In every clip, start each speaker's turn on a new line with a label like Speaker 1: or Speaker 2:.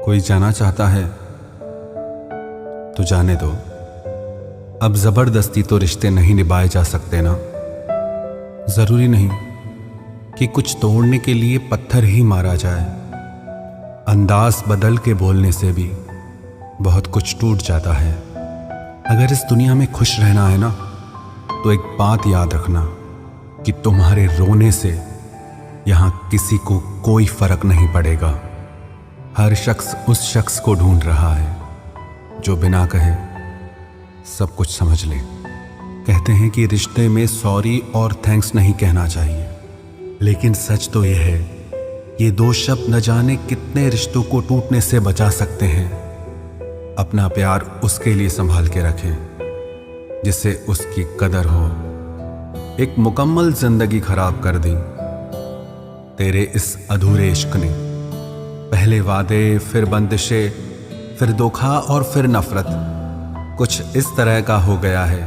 Speaker 1: कोई जाना चाहता है तो जाने दो। अब जबरदस्ती तो रिश्ते नहीं निभाए जा सकते ना। जरूरी नहीं कि कुछ तोड़ने के लिए पत्थर ही मारा जाए। अंदाज बदल के बोलने से भी बहुत कुछ टूट जाता है। अगर इस दुनिया में खुश रहना है ना, तो एक बात याद रखना कि तुम्हारे रोने से यहां किसी को कोई फर्क नहीं पड़ेगा। हर शख्स उस शख्स को ढूंढ रहा है जो बिना कहे सब कुछ समझ ले। कहते हैं कि रिश्ते में सॉरी और थैंक्स नहीं कहना चाहिए, लेकिन सच तो यह है, ये दो शब्द न जाने कितने रिश्तों को टूटने से बचा सकते हैं। अपना प्यार उसके लिए संभाल के रखें जिससे उसकी कदर हो। एक मुकम्मल जिंदगी खराब कर दी तेरे इस अधूरे इश्क ने। पहले वादे, फिर बंदिशें, फिर धोखा और फिर नफरत। कुछ इस तरह का हो गया है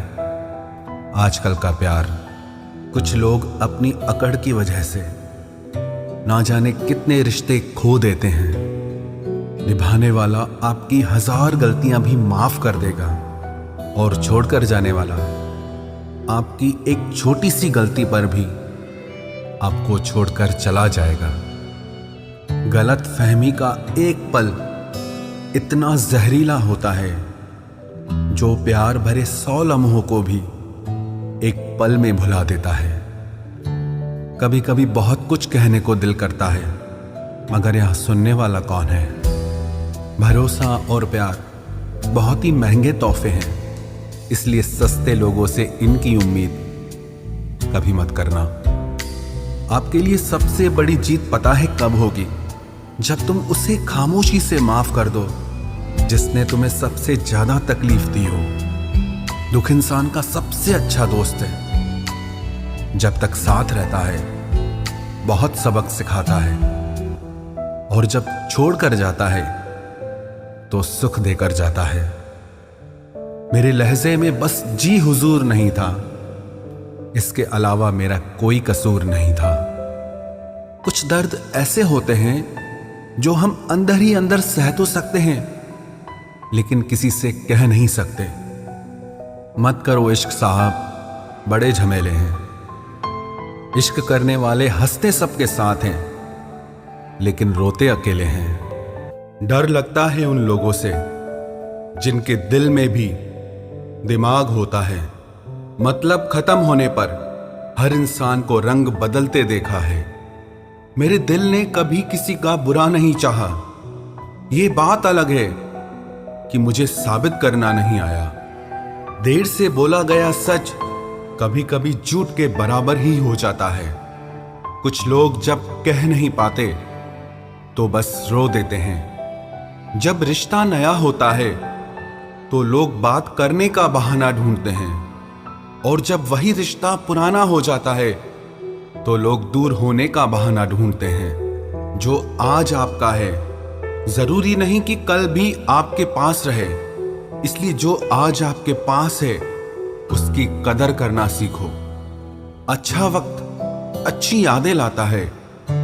Speaker 1: आजकल का प्यार। कुछ लोग अपनी अकड़ की वजह से ना जाने कितने रिश्ते खो देते हैं। निभाने वाला आपकी 1000 गलतियां भी माफ कर देगा और छोड़कर जाने वाला आपकी एक छोटी सी गलती पर भी आपको छोड़कर चला जाएगा। गलत फहमी का एक पल इतना जहरीला होता है जो प्यार भरे 100 लम्हों को भी एक पल में भुला देता है। कभी कभी बहुत कुछ कहने को दिल करता है, मगर यहां सुनने वाला कौन है। भरोसा और प्यार बहुत ही महंगे तोहफे हैं, इसलिए सस्ते लोगों से इनकी उम्मीद कभी मत करना। आपके लिए सबसे बड़ी जीत पता है कब होगी? जब तुम उसे खामोशी से माफ कर दो जिसने तुम्हें सबसे ज्यादा तकलीफ दी हो। दुख इंसान का सबसे अच्छा दोस्त है। जब तक साथ रहता है बहुत सबक सिखाता है, और जब छोड़ कर जाता है तो सुख देकर जाता है। मेरे लहजे में बस जी हुजूर नहीं था, इसके अलावा मेरा कोई कसूर नहीं था। कुछ दर्द ऐसे होते हैं जो हम अंदर ही अंदर सह तो सकते हैं, लेकिन किसी से कह नहीं सकते। मत करो इश्क साहब, बड़े झमेले हैं। इश्क करने वाले हंसते सबके साथ हैं, लेकिन रोते अकेले हैं। डर लगता है उन लोगों से जिनके दिल में भी दिमाग होता है। मतलब खत्म होने पर हर इंसान को रंग बदलते देखा है। मेरे दिल ने कभी किसी का बुरा नहीं चाहा। ये बात अलग है कि मुझे साबित करना नहीं आया। देर से बोला गया सच कभी कभी झूठ के बराबर ही हो जाता है। कुछ लोग जब कह नहीं पाते तो बस रो देते हैं। जब रिश्ता नया होता है तो लोग बात करने का बहाना ढूंढते हैं, और जब वही रिश्ता पुराना हो जाता है तो लोग दूर होने का बहाना ढूंढते हैं। जो आज आपका है जरूरी नहीं कि कल भी आपके पास रहे, इसलिए जो आज आपके पास है उसकी कदर करना सीखो। अच्छा वक्त अच्छी यादें लाता है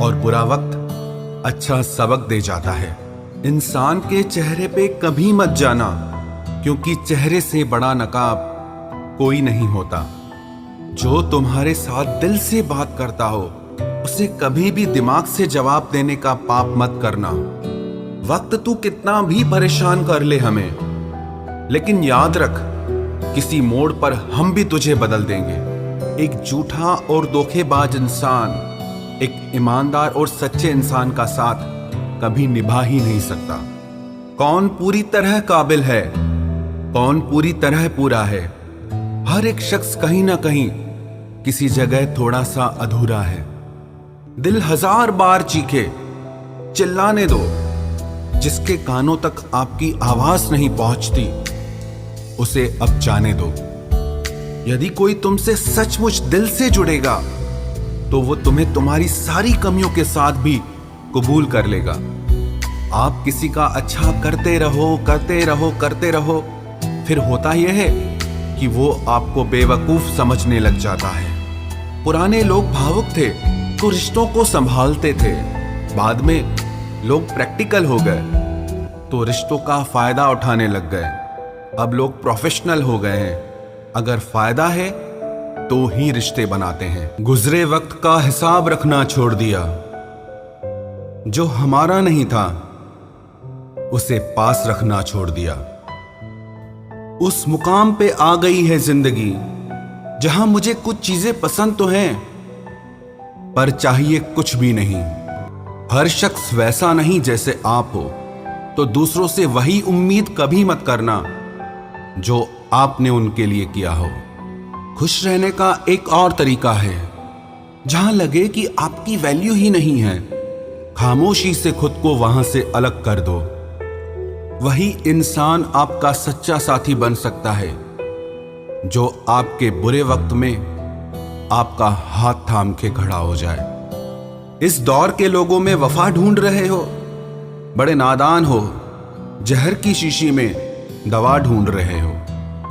Speaker 1: और बुरा वक्त अच्छा सबक दे जाता है। इंसान के चेहरे पे कभी मत जाना, क्योंकि चेहरे से बड़ा नकाब कोई नहीं होता। जो तुम्हारे साथ दिल से बात करता हो उसे कभी भी दिमाग से जवाब देने का पाप मत करना। वक्त तू कितना भी परेशान कर ले हमें, लेकिन याद रख किसी मोड़ पर हम भी तुझे बदल देंगे। एक झूठा और धोखेबाज इंसान एक ईमानदार और सच्चे इंसान का साथ कभी निभा ही नहीं सकता। कौन पूरी तरह काबिल है, कौन पूरी तरह पूरा है? हर एक शख्स कहीं ना कहीं किसी जगह थोड़ा सा अधूरा है। दिल 1000 बार चीखे, चिल्लाने दो। जिसके कानों तक आपकी आवाज नहीं पहुंचती उसे अब जाने दो। यदि कोई तुमसे सचमुच दिल से जुड़ेगा तो वो तुम्हें तुम्हारी सारी कमियों के साथ भी कबूल कर लेगा। आप किसी का अच्छा करते रहो, करते रहो, करते रहो, फिर होता यह है कि वो आपको बेवकूफ समझने लग जाता है। पुराने लोग भावुक थे तो रिश्तों को संभालते थे, बाद में लोग प्रैक्टिकल हो गए तो रिश्तों का फायदा उठाने लग गए। अब लोग प्रोफेशनल हो गए हैं। अगर फायदा है तो ही रिश्ते बनाते हैं। गुजरे वक्त का हिसाब रखना छोड़ दिया। जो हमारा नहीं था उसे पास रखना छोड़ दिया। उस मुकाम पे आ गई है जिंदगी जहां मुझे कुछ चीजें पसंद तो हैं, पर चाहिए कुछ भी नहीं। हर शख्स वैसा नहीं जैसे आप हो, तो दूसरों से वही उम्मीद कभी मत करना जो आपने उनके लिए किया हो। खुश रहने का एक और तरीका है, जहां लगे कि आपकी वैल्यू ही नहीं है, खामोशी से खुद को वहां से अलग कर दो। वही इंसान आपका सच्चा साथी बन सकता है जो आपके बुरे वक्त में आपका हाथ थाम के खड़ा हो जाए। इस दौर के लोगों में वफा ढूंढ रहे हो, बड़े नादान हो। जहर की शीशी में दवा ढूंढ रहे हो।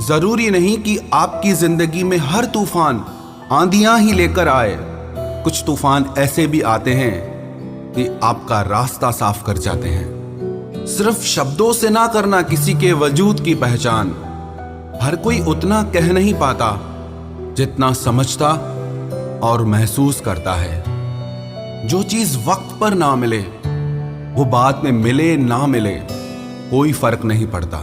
Speaker 1: जरूरी नहीं कि आपकी जिंदगी में हर तूफान आंधियां ही लेकर आए। कुछ तूफान ऐसे भी आते हैं कि आपका रास्ता साफ कर जाते हैं। सिर्फ शब्दों से ना करना किसी के वजूद की पहचान। हर कोई उतना कह नहीं पाता जितना समझता और महसूस करता है। जो चीज वक्त पर ना मिले वो बाद में मिले ना मिले कोई फर्क नहीं पड़ता।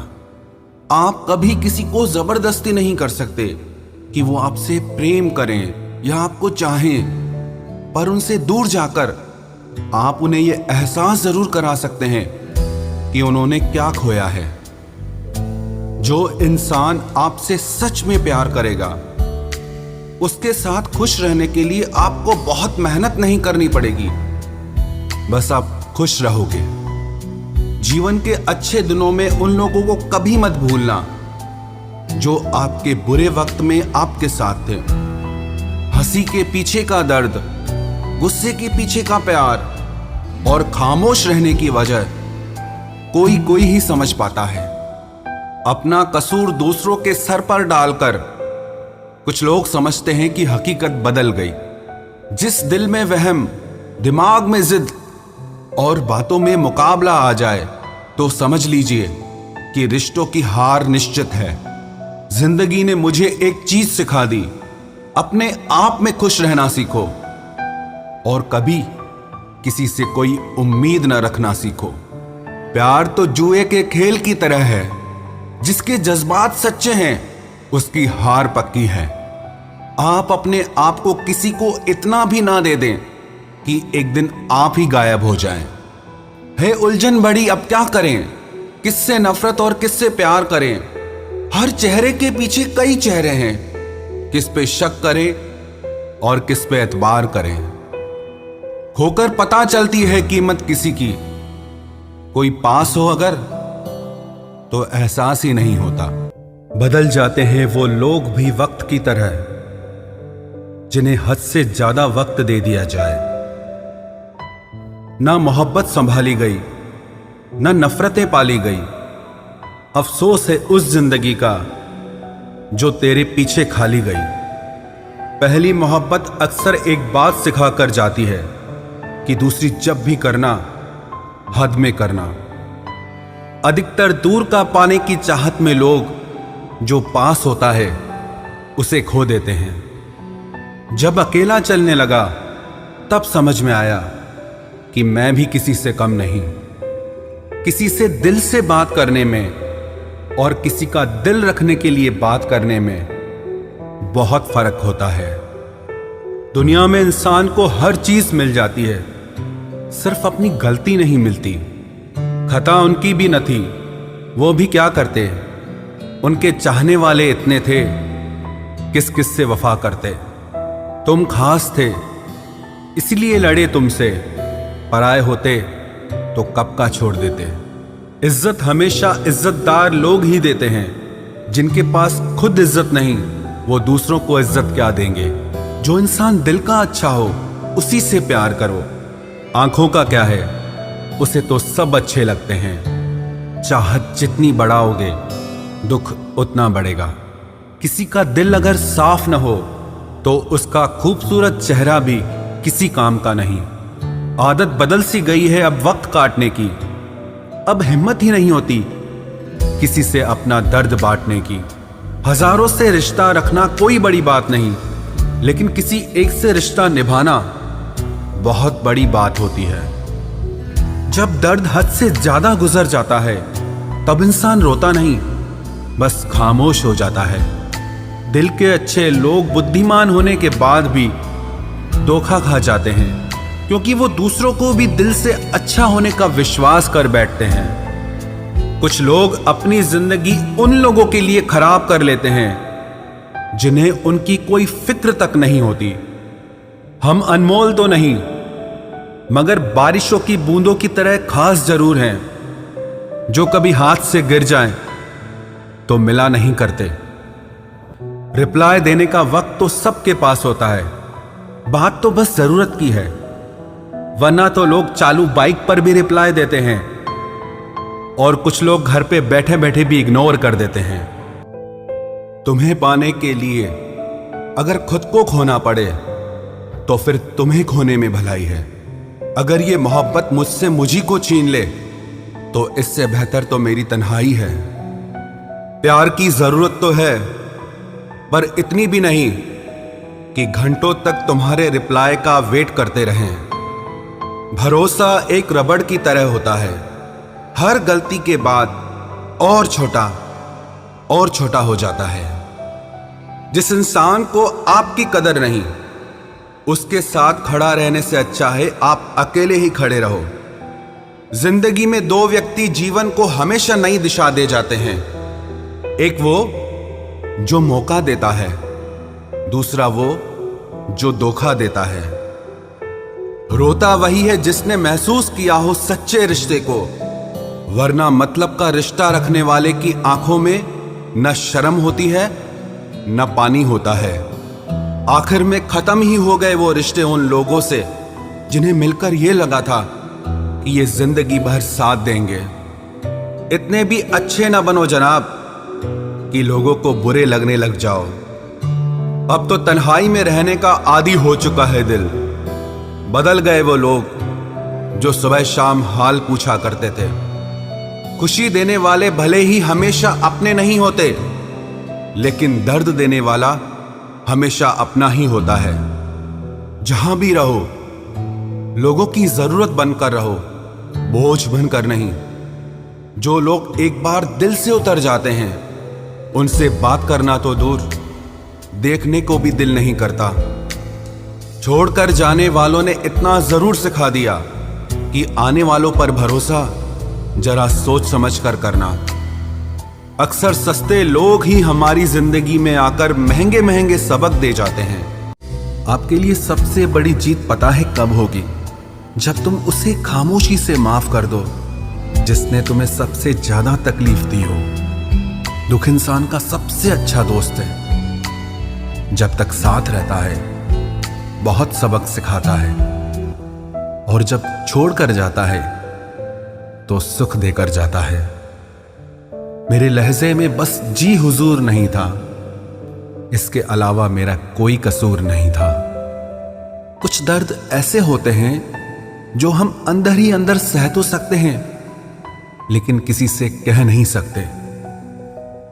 Speaker 1: आप कभी किसी को जबरदस्ती नहीं कर सकते कि वो आपसे प्रेम करें या आपको चाहें, पर उनसे दूर जाकर आप उन्हें यह एहसास जरूर करा सकते हैं कि उन्होंने क्या खोया है। जो इंसान आपसे सच में प्यार करेगा उसके साथ खुश रहने के लिए आपको बहुत मेहनत नहीं करनी पड़ेगी, बस आप खुश रहोगे। जीवन के अच्छे दिनों में उन लोगों को कभी मत भूलना जो आपके बुरे वक्त में आपके साथ थे। हंसी के पीछे का दर्द, गुस्से के पीछे का प्यार और खामोश रहने की वजह कोई कोई ही समझ पाता है। अपना कसूर दूसरों के सर पर डालकर कुछ लोग समझते हैं कि हकीकत बदल गई। जिस दिल में वहम, दिमाग में जिद और बातों में मुकाबला आ जाए तो समझ लीजिए कि रिश्तों की हार निश्चित है। जिंदगी ने मुझे एक चीज सिखा दी, अपने आप में खुश रहना सीखो और कभी किसी से कोई उम्मीद न रखना सीखो। प्यार तो जुए के खेल की तरह है, जिसके जज्बात सच्चे हैं उसकी हार पक्की है। आप अपने आप को किसी को इतना भी ना दे दें कि एक दिन आप ही गायब हो जाएं। है उलझन बड़ी, अब क्या करें? किससे नफरत और किससे प्यार करें? हर चेहरे के पीछे कई चेहरे हैं, किस पे शक करें और किस पे एतबार करें। खोकर पता चलती है कीमत किसी की, कोई पास हो अगर तो एहसास ही नहीं होता। बदल जाते हैं वो लोग भी वक्त की तरह, जिन्हें हद से ज्यादा वक्त दे दिया जाए। ना मोहब्बत संभाली गई, ना नफरतें पाली गई। अफसोस है उस जिंदगी का जो तेरे पीछे खाली गई। पहली मोहब्बत अक्सर एक बात सिखा कर जाती है कि दूसरी जब भी करना हद में करना। अधिकतर दूर का पाने की चाहत में लोग जो पास होता है उसे खो देते हैं। जब अकेला चलने लगा तब समझ में आया कि मैं भी किसी से कम नहीं। किसी से दिल से बात करने में और किसी का दिल रखने के लिए बात करने में बहुत फर्क होता है। दुनिया में इंसान को हर चीज मिल जाती है, सिर्फ अपनी गलती नहीं मिलती। खता उनकी भी न थी, वो भी क्या करते। उनके चाहने वाले इतने थे, किस किस से वफा करते। तुम खास थे इसलिए लड़े तुमसे, पराए होते तो कब का छोड़ देते। इज्जत हमेशा इज्जतदार लोग ही देते हैं। जिनके पास खुद इज्जत नहीं वो दूसरों को इज्जत क्या देंगे। जो इंसान दिल का अच्छा हो उसी से प्यार करो। आंखों का क्या है, उसे तो सब अच्छे लगते हैं। चाहत जितनी बढ़ाओगे दुख उतना बढ़ेगा। किसी का दिल अगर साफ न हो तो उसका खूबसूरत चेहरा भी किसी काम का नहीं। आदत बदल सी गई है अब वक्त काटने की। अब हिम्मत ही नहीं होती किसी से अपना दर्द बांटने की। हजारों से रिश्ता रखना कोई बड़ी बात नहीं, लेकिन किसी एक से रिश्ता निभाना बहुत बड़ी बात होती है। जब दर्द हद से ज्यादा गुजर जाता है तब इंसान रोता नहीं, बस खामोश हो जाता है। दिल के अच्छे लोग बुद्धिमान होने के बाद भी धोखा खा जाते हैं, क्योंकि वो दूसरों को भी दिल से अच्छा होने का विश्वास कर बैठते हैं। कुछ लोग अपनी जिंदगी उन लोगों के लिए खराब कर लेते हैं जिन्हें उनकी कोई फिक्र तक नहीं होती। हम अनमोल तो नहीं, मगर बारिशों की बूंदों की तरह खास जरूर हैं, जो कभी हाथ से गिर जाएं तो मिला नहीं करते। रिप्लाई देने का वक्त तो सबके पास होता है, बात तो बस जरूरत की है। वरना तो लोग चालू बाइक पर भी रिप्लाई देते हैं और कुछ लोग घर पे बैठे बैठे भी इग्नोर कर देते हैं। तुम्हें पाने के लिए अगर खुद को खोना पड़े तो फिर तुम्हें खोने में भलाई है। अगर ये मोहब्बत मुझसे मुझी को छीन ले तो इससे बेहतर तो मेरी तन्हाई है। प्यार की जरूरत तो है, पर इतनी भी नहीं कि घंटों तक तुम्हारे रिप्लाई का वेट करते रहें। भरोसा एक रबड़ की तरह होता है, हर गलती के बाद और छोटा हो जाता है। जिस इंसान को आपकी कदर नहीं, उसके साथ खड़ा रहने से अच्छा है आप अकेले ही खड़े रहो। जिंदगी में दो व्यक्ति जीवन को हमेशा नई दिशा दे जाते हैं। एक वो जो मौका देता है, दूसरा वो जो धोखा देता है। रोता वही है जिसने महसूस किया हो सच्चे रिश्ते को, वरना मतलब का रिश्ता रखने वाले की आंखों में न शर्म होती है न पानी होता है। आखिर में खत्म ही हो गए वो रिश्ते उन लोगों से जिन्हें मिलकर ये लगा था कि ये जिंदगी भर साथ देंगे। इतने भी अच्छे ना बनो जनाब कि लोगों को बुरे लगने लग जाओ। अब तो तन्हाई में रहने का आदी हो चुका है दिल। बदल गए वो लोग जो सुबह शाम हाल पूछा करते थे। खुशी देने वाले भले ही हमेशा अपने नहीं होते, लेकिन दर्द देने वाला हमेशा अपना ही होता है। जहां भी रहो लोगों की जरूरत बनकर रहो, बोझ बनकर नहीं। जो लोग एक बार दिल से उतर जाते हैं उनसे बात करना तो दूर, देखने को भी दिल नहीं करता। छोड़कर जाने वालों ने इतना जरूर सिखा दिया कि आने वालों पर भरोसा जरा सोच समझ कर करना। अक्सर सस्ते लोग ही हमारी जिंदगी में आकर महंगे महंगे सबक दे जाते हैं। आपके लिए सबसे बड़ी जीत पता है कब होगी? जब तुम उसे खामोशी से माफ कर दो जिसने तुम्हें सबसे ज्यादा तकलीफ दी हो। दुख इंसान का सबसे अच्छा दोस्त है। जब तक साथ रहता है बहुत सबक सिखाता है, और जब छोड़ कर जाता है तो सुख देकर जाता है। मेरे लहजे में बस जी हुजूर नहीं था, इसके अलावा मेरा कोई कसूर नहीं था। कुछ दर्द ऐसे होते हैं जो हम अंदर ही अंदर सह तो सकते हैं, लेकिन किसी से कह नहीं सकते।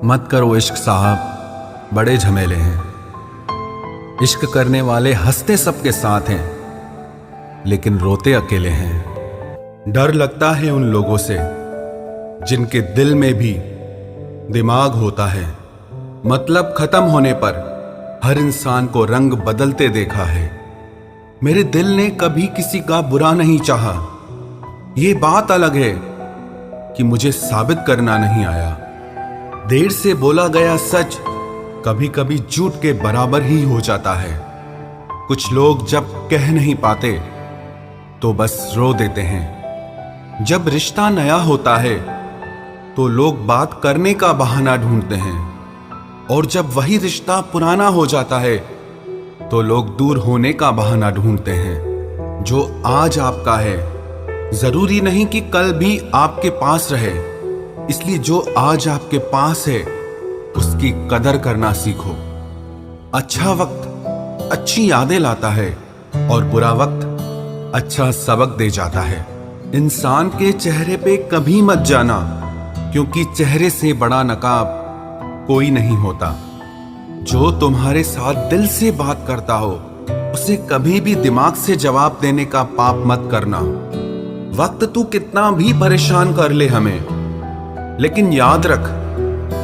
Speaker 1: मत करो इश्क साहब, बड़े झमेले हैं। इश्क करने वाले हंसते सबके साथ हैं, लेकिन रोते अकेले हैं। डर लगता है उन लोगों से जिनके दिल में भी दिमाग होता है। मतलब खत्म होने पर हर इंसान को रंग बदलते देखा है। मेरे दिल ने कभी किसी का बुरा नहीं चाहा। ये बात अलग है कि मुझे साबित करना नहीं आया। देर से बोला गया सच कभी कभी झूठ के बराबर ही हो जाता है। कुछ लोग जब कह नहीं पाते तो बस रो देते हैं। जब रिश्ता नया होता है तो लोग बात करने का बहाना ढूंढते हैं, और जब वही रिश्ता पुराना हो जाता है तो लोग दूर होने का बहाना ढूंढते हैं। जो आज आपका है जरूरी नहीं कि कल भी आपके पास रहे, इसलिए जो आज आपके पास है उसकी कदर करना सीखो। अच्छा वक्त अच्छी यादें लाता है और बुरा वक्त अच्छा सबक दे जाता है। इंसान के चेहरे पे कभी मत जाना, क्योंकि चेहरे से बड़ा नकाब कोई नहीं होता। जो तुम्हारे साथ दिल से बात करता हो उसे कभी भी दिमाग से जवाब देने का पाप मत करना। वक्त तू कितना भी परेशान कर ले हमें, लेकिन याद रख,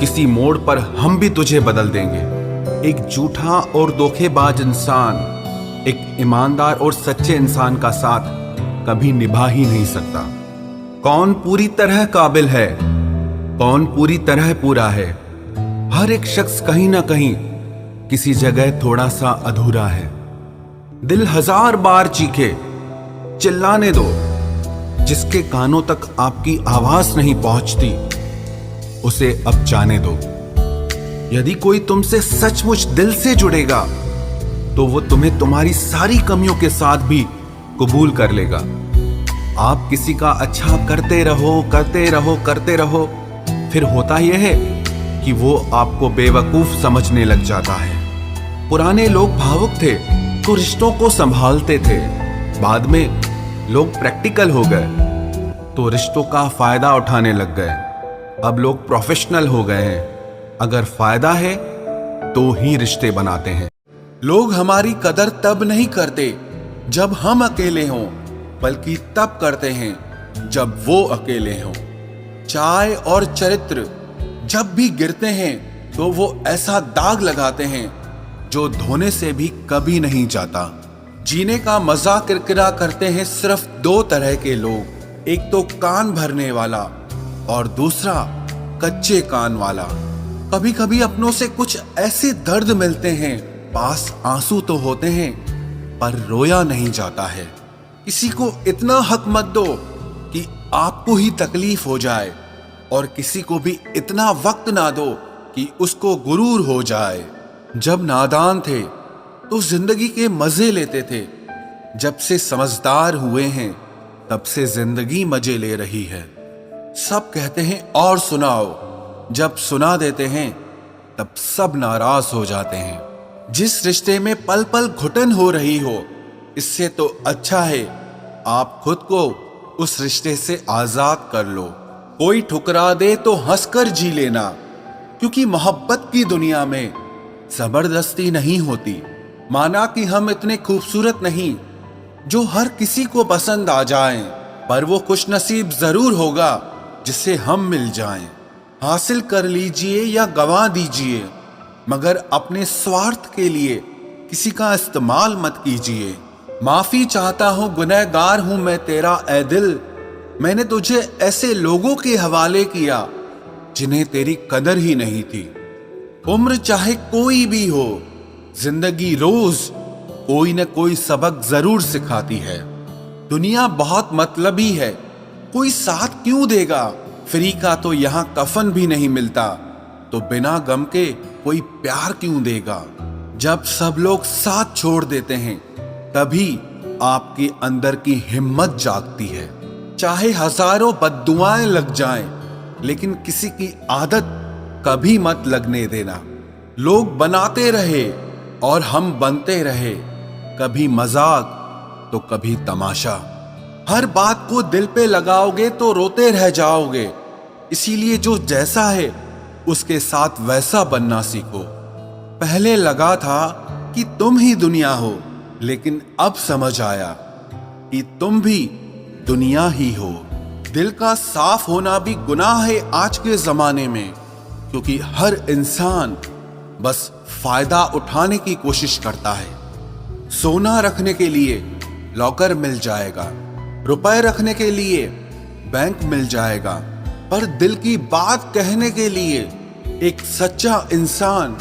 Speaker 1: किसी मोड़ पर हम भी तुझे बदल देंगे। एक झूठा और धोखेबाज इंसान एक ईमानदार और सच्चे इंसान का साथ कभी निभा ही नहीं सकता। कौन पूरी तरह काबिल है, कौन पूरी तरह पूरा है? हर एक शख्स कहीं ना कहीं किसी जगह थोड़ा सा अधूरा है। दिल 1000 बार चीखे, चिल्लाने दो। जिसके कानों तक आपकी आवाज नहीं पहुंचती उसे अब जाने दो। यदि कोई तुमसे सचमुच दिल से जुड़ेगा तो वो तुम्हें तुम्हारी सारी कमियों के साथ भी कबूल कर लेगा। आप किसी का अच्छा करते रहो, करते रहो, करते रहो, फिर होता यह है कि वो आपको बेवकूफ समझने लग जाता है। पुराने लोग भावुक थे तो रिश्तों को संभालते थे। बाद में लोग प्रैक्टिकल हो गए तो रिश्तों का फायदा उठाने लग गए। अब लोग प्रोफेशनल हो गए हैं। अगर फायदा है तो ही रिश्ते बनाते हैं। लोग हमारी कदर तब नहीं करते जब हम अकेले हों, बल्कि तब करते हैं जब वो अकेले हों। चाय और चरित्र जब भी गिरते हैं तो वो ऐसा दाग लगाते हैं जो धोने से भी कभी नहीं जाता। जीने का मजा किरकिरा करते हैं सिर्फ 2 तरह के लोग, एक तो कान भरने वाला और दूसरा कच्चे कान वाला। कभी कभी अपनों से कुछ ऐसे दर्द मिलते हैं, पास आंसू तो होते हैं पर रोया नहीं जाता है। किसी को इतना हक मत दो कि आपको ही तकलीफ हो जाए, और किसी को भी इतना वक्त ना दो कि उसको गुरूर हो जाए। जब नादान थे तो जिंदगी के मजे लेते थे, जब से समझदार हुए हैं तब से जिंदगी मजे ले रही है। सब कहते हैं और सुनाओ, जब सुना देते हैं तब सब नाराज हो जाते हैं। जिस रिश्ते में पल पल घुटन हो रही हो, इससे तो अच्छा है आप खुद को उस रिश्ते से आजाद कर लो। कोई ठुकरा दे तो हंसकर जी लेना, क्योंकि मोहब्बत की दुनिया में जबरदस्ती नहीं होती। माना कि हम इतने खूबसूरत नहीं जो हर किसी को पसंद आ जाएं, पर वो खुशनसीब जरूर होगा जिसे हम मिल जाएं। हासिल कर लीजिए या गंवा दीजिए, मगर अपने स्वार्थ के लिए किसी का इस्तेमाल मत कीजिए। माफी चाहता हूं, गुनहगार हूं मैं तेरा ए दिल। मैंने तुझे ऐसे लोगों के हवाले किया जिन्हें तेरी कदर ही नहीं थी। उम्र चाहे कोई भी हो, जिंदगी रोज कोई न कोई सबक जरूर सिखाती है। दुनिया बहुत मतलबी है, कोई साथ क्यों देगा? फ्री का तो यहाँ कफन भी नहीं मिलता, तो बिना गम के कोई प्यार क्यों देगा? जब सब लोग साथ छोड़ देते हैं तभी आपके अंदर की हिम्मत जागती है। चाहे हजारों बद्दुआएं लग जाएं, लेकिन किसी की आदत कभी मत लगने देना। लोग बनाते रहे और हम बनते रहे, कभी मजाक तो कभी तमाशा। हर बात को दिल पे लगाओगे तो रोते रह जाओगे। इसीलिए जो जैसा है उसके साथ वैसा बनना सीखो। पहले लगा था कि तुम ही दुनिया हो, लेकिन अब समझ आया कि तुम भी दुनिया ही हो। दिल का साफ होना भी गुनाह है आज के जमाने में, क्योंकि हर इंसान बस फायदा उठाने की कोशिश करता है। सोना रखने के लिए लॉकर मिल जाएगा, रुपए रखने के लिए बैंक मिल जाएगा, पर दिल की बात कहने के लिए एक सच्चा इंसान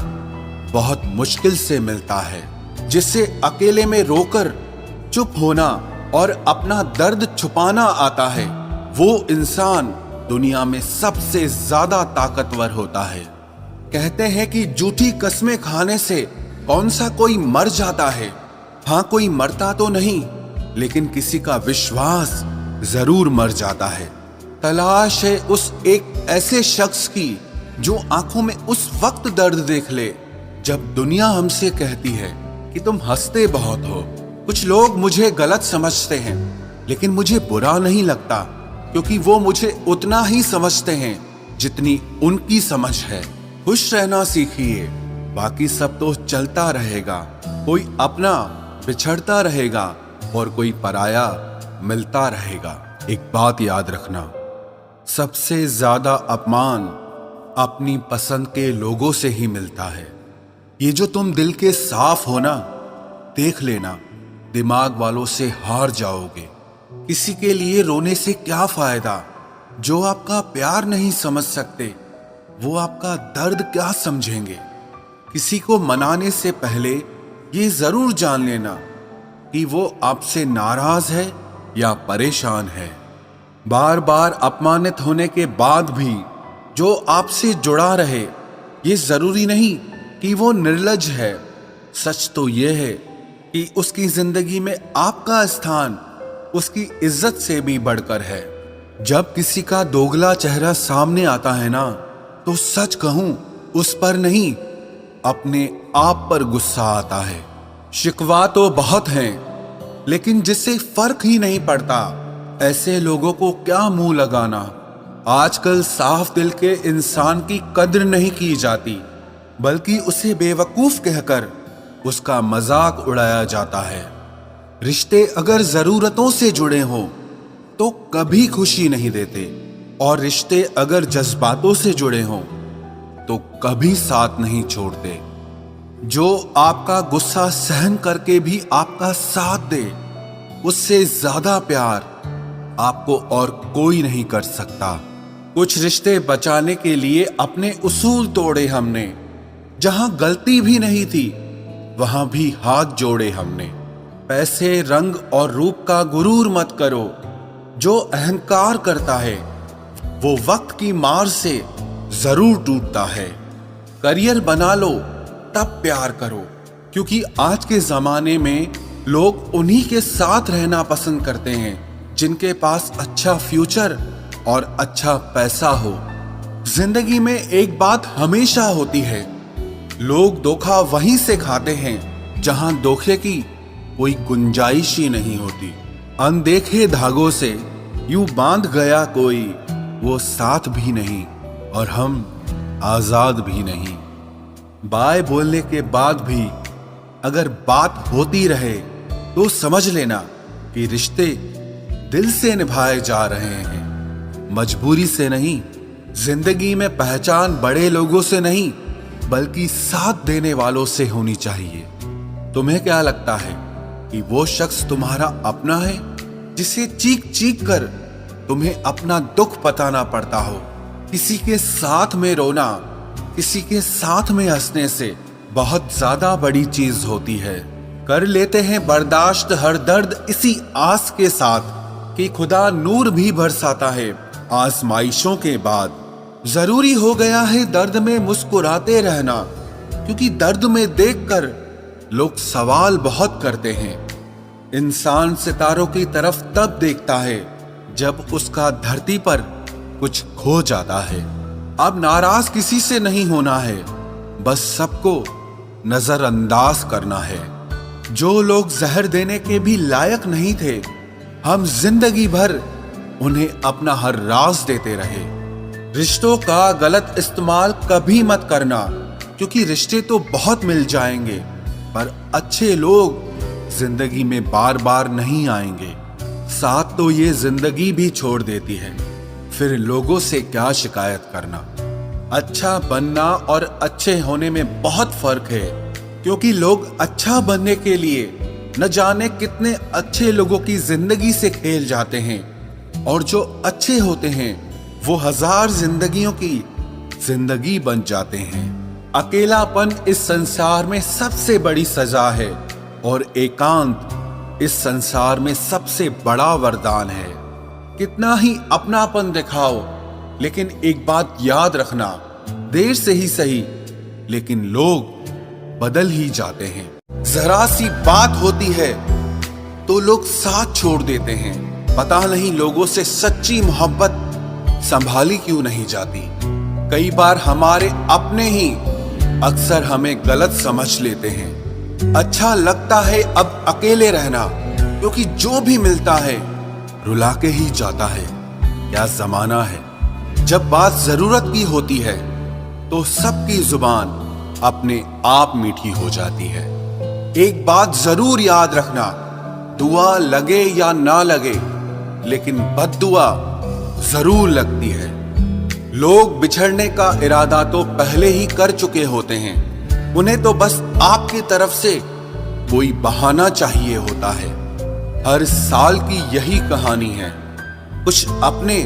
Speaker 1: बहुत मुश्किल से मिलता है, जिससे अकेले में रोकर चुप होना और अपना दर्द छुपाना आता है। वो इंसान दुनिया में सबसे ज्यादा ताकतवर होता है। कहते हैं कि झूठी कस्में खाने से कौन सा कोई मर जाता है। हाँ, कोई मरता तो नहीं, लेकिन किसी का विश्वास जरूर मर जाता है। तलाश है उस एक ऐसे शख्स की जो आंखों में उस वक्त दर्द देख ले जब दुनिया हमसे कहती है कि तुम हंसते बहुत हो। कुछ लोग मुझे गलत समझते हैं,
Speaker 2: लेकिन मुझे बुरा नहीं लगता, क्योंकि वो मुझे उतना ही समझते हैं जितनी उनकी समझ है। खुश रहना सीखिए, बाकी सब तो चलता रहेगा। कोई अपना बिछड़ता रहेगा और कोई पराया मिलता रहेगा। एक बात याद रखना, सबसे ज्यादा अपमान अपनी पसंद के लोगों से ही मिलता है। ये जो तुम दिल के साफ हो ना, देख लेना दिमाग वालों से हार जाओगे। किसी के लिए रोने से क्या फायदा? जो आपका प्यार नहीं समझ सकते, वो आपका दर्द क्या समझेंगे? किसी को मनाने से पहले ये जरूर जान लेना कि वो आपसे नाराज है या परेशान है। बार बार अपमानित होने के बाद भी जो आपसे जुड़ा रहे, ये जरूरी नहीं कि वो निर्लज है। सच तो ये है कि उसकी जिंदगी में आपका स्थान उसकी इज्जत से भी बढ़कर है। जब किसी का दोगला चेहरा सामने आता है ना, तो सच कहूं, उस पर नहीं, अपने आप पर गुस्सा आता है। शिकवा तो बहुत हैं, लेकिन जिससे फर्क ही नहीं पड़ता, ऐसे लोगों को क्या मुंह लगाना। आजकल साफ दिल के इंसान की कद्र नहीं की जाती, बल्कि उसे बेवकूफ कहकर उसका मजाक उड़ाया जाता है। रिश्ते अगर जरूरतों से जुड़े हों तो कभी खुशी नहीं देते, और रिश्ते अगर जज्बातों से जुड़े हों तो कभी साथ नहीं छोड़ते। जो आपका गुस्सा सहन करके भी आपका साथ दे, उससे ज्यादा प्यार आपको और कोई नहीं कर सकता। कुछ रिश्ते बचाने के लिए अपने उसूल तोड़े हमने। जहां गलती भी नहीं थी, वहां भी हाथ जोड़े हमने। पैसे, रंग और रूप का गुरूर मत करो। जो अहंकार करता है वो वक्त की मार से जरूर टूटता है। करियर बना लो तब प्यार करो, क्योंकि आज के जमाने में लोग उन्हीं के साथ रहना पसंद करते हैं जिनके पास अच्छा फ्यूचर और अच्छा पैसा हो। जिंदगी में एक बात हमेशा होती है, लोग धोखा वहीं से खाते हैं जहां धोखे की कोई गुंजाइश ही नहीं होती। अनदेखे धागों से यूं बांध गया कोई, वो साथ भी नहीं और हम आजाद भी नहीं। बाय बोलने के बाद भी अगर बात होती रहे तो समझ लेना कि रिश्ते दिल से निभाए जा रहे हैं, मजबूरी से नहीं। जिंदगी में पहचान बड़े लोगों से नहीं, बल्कि साथ देने वालों से होनी चाहिए। तुम्हें क्या लगता है कि वो शख्स तुम्हारा अपना है, जिसे चीख चीख कर तुम्हें अपना दुख बताना पड़ता हो? किसी के साथ में रोना, किसी के साथ में हंसने से बहुत ज्यादा बड़ी चीज होती है। कर लेते हैं बर्दाश्त हर दर्द इसी आस के साथ कि खुदा नूर भी बरसाता है आजमाइशों के बाद। जरूरी हो गया है दर्द में मुस्कुराते रहना, क्योंकि दर्द में देखकर लोग सवाल बहुत करते हैं। इंसान सितारों की तरफ तब देखता है जब उसका धरती पर कुछ खो जाता है। अब नाराज किसी से नहीं होना है, बस सबको नजरअंदाज करना है। जो लोग जहर देने के भी लायक नहीं थे, हम जिंदगी भर उन्हें अपना हर राज देते रहे। रिश्तों का गलत इस्तेमाल कभी मत करना, क्योंकि रिश्ते तो बहुत मिल जाएंगे, पर अच्छे लोग जिंदगी में बार बार नहीं आएंगे। साथ तो ये जिंदगी भी छोड़ देती है, फिर लोगों से क्या शिकायत करना। अच्छा बनना और अच्छे होने में बहुत फर्क है, क्योंकि लोग अच्छा बनने के लिए न जाने कितने अच्छे लोगों की जिंदगी से खेल जाते हैं, और जो अच्छे होते हैं वो हजार जिंदगियों की जिंदगी बन जाते हैं। अकेलापन इस संसार में सबसे बड़ी सजा है, और एकांत इस संसार में सबसे बड़ा वरदान है। कितना ही अपनापन दिखाओ, लेकिन एक बात याद रखना, देर से ही सही, लेकिन लोग बदल ही जाते हैं। जरा सी बात होती है तो लोग साथ छोड़ देते हैं। पता नहीं लोगों से सच्ची मोहब्बत संभाली क्यों नहीं जाती। कई बार हमारे अपने ही अक्सर हमें गलत समझ लेते हैं। अच्छा लगता है अब अकेले रहना, क्योंकि जो भी मिलता है रुला के ही जाता है। क्या जमाना है, जब बात जरूरत की होती है तो सबकी जुबान अपने आप मीठी हो जाती है। एक बात जरूर याद रखना, दुआ लगे या ना लगे, लेकिन बद्दुआ जरूर लगती है। लोग बिछड़ने का इरादा तो पहले ही कर चुके होते हैं, उन्हें तो बस आपकी तरफ से कोई बहाना चाहिए होता है। हर साल की यही कहानी है, कुछ अपने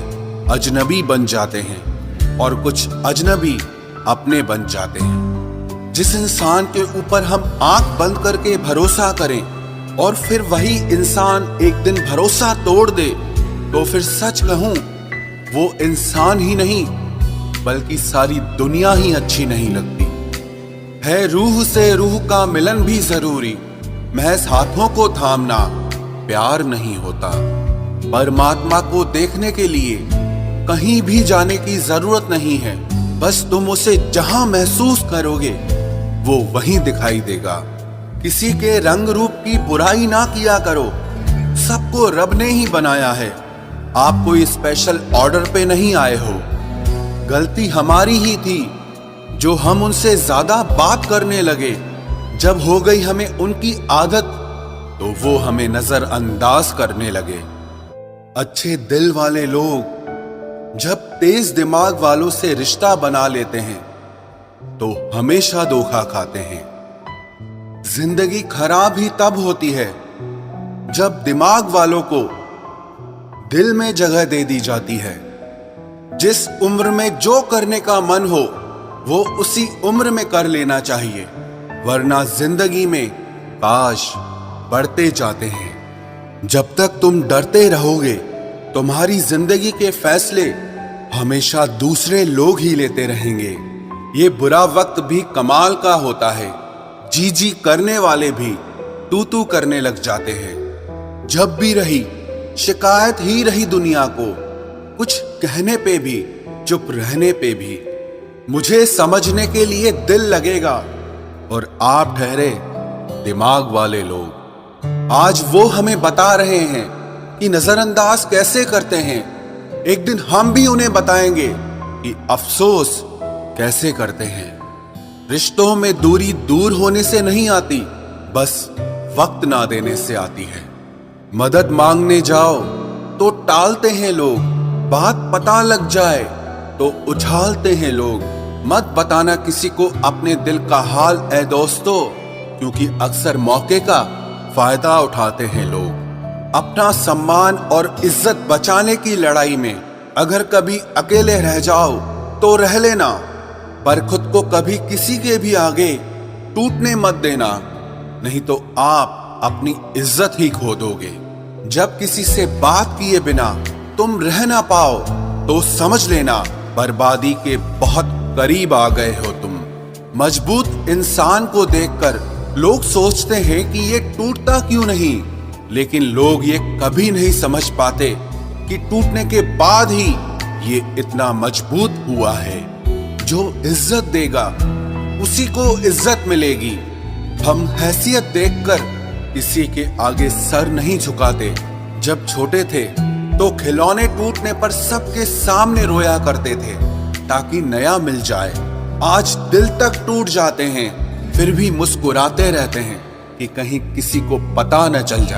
Speaker 2: अजनबी बन जाते हैं और कुछ अजनबी अपने बन जाते हैं। जिस इंसान के ऊपर हम आंख बंद करके भरोसा करें और फिर वही इंसान एक दिन भरोसा तोड़ दे, तो फिर सच कहूं वो इंसान ही नहीं बल्कि सारी दुनिया ही अच्छी नहीं लगती है। रूह से रूह का मिलन भी जरूरी, महज हाथों को थामना प्यार नहीं होता। परमात्मा को देखने के लिए कहीं भी जाने की जरूरत नहीं है, बस तुम उसे जहां महसूस करोगे वो वहीं दिखाई देगा। किसी के रंग रूप की बुराई ना किया करो, सबको रब ने ही बनाया है, आप कोई स्पेशल ऑर्डर पे नहीं आए हो। गलती हमारी ही थी जो हम उनसे ज्यादा बात करने लगे। जब हो गई हमें उनकी आदत तो वो हमें नजरअंदाज करने लगे। अच्छे दिल वाले लोग जब तेज दिमाग वालों से रिश्ता बना लेते हैं तो हमेशा धोखा खाते हैं। जिंदगी खराब ही तब होती है जब दिमाग वालों को दिल में जगह दे दी जाती है। जिस उम्र में जो करने का मन हो वो उसी उम्र में कर लेना चाहिए, वरना जिंदगी में काश बढ़ते जाते हैं। जब तक तुम डरते रहोगे तुम्हारी जिंदगी के फैसले हमेशा दूसरे लोग ही लेते रहेंगे। ये बुरा वक्त भी कमाल का होता है, जी जी करने वाले भी तू तू करने लग जाते हैं। जब भी रही शिकायत ही रही दुनिया को, कुछ कहने पे भी चुप रहने पे भी। मुझे समझने के लिए दिल लगेगा और आप ठहरे दिमाग वाले लोग। आज वो हमें बता रहे हैं कि नजरअंदाज कैसे करते हैं, एक दिन हम भी उन्हें बताएंगे कि अफसोस कैसे करते हैं। रिश्तों में दूरी दूर होने से नहीं आती, बस वक्त ना देने से आती है। मदद मांगने जाओ तो टालते हैं लोग, बात पता लग जाए तो उछालते हैं लोग। मत बताना किसी को अपने दिल का हाल ऐ दोस्तों, क्योंकि अक्सर मौके का फायदा उठाते हैं लोग। अपना सम्मान और इज्जत बचाने की लड़ाई में अगर कभी अकेले रह जाओ तो रह लेना, पर खुद को कभी किसी के भी आगे टूटने मत देना, नहीं तो आप अपनी इज्जत ही खो दोगे। जब किसी से बात किए बिना तुम रह ना पाओ तो समझ लेना बर्बादी के बहुत करीब आ गए हो तुम। मजबूत इंसान को देखकर लोग सोचते हैं कि ये टूटता क्यों नहीं, लेकिन लोग ये कभी नहीं समझ पाते कि टूटने के बाद ही ये इतना मजबूत हुआ है। जो इज्जत देगा उसी को इज्जत मिलेगी। हम हैसियत देखकर किसी के आगे सर नहीं झुकाते। जब छोटे थे तो खिलौने टूटने पर सबके सामने रोया करते थे ताकि नया मिल जाए। आज दिल तक टूट जाते हैं फिर भी मुस्कुराते रहते हैं कि कहीं किसी को पता न चल जाए।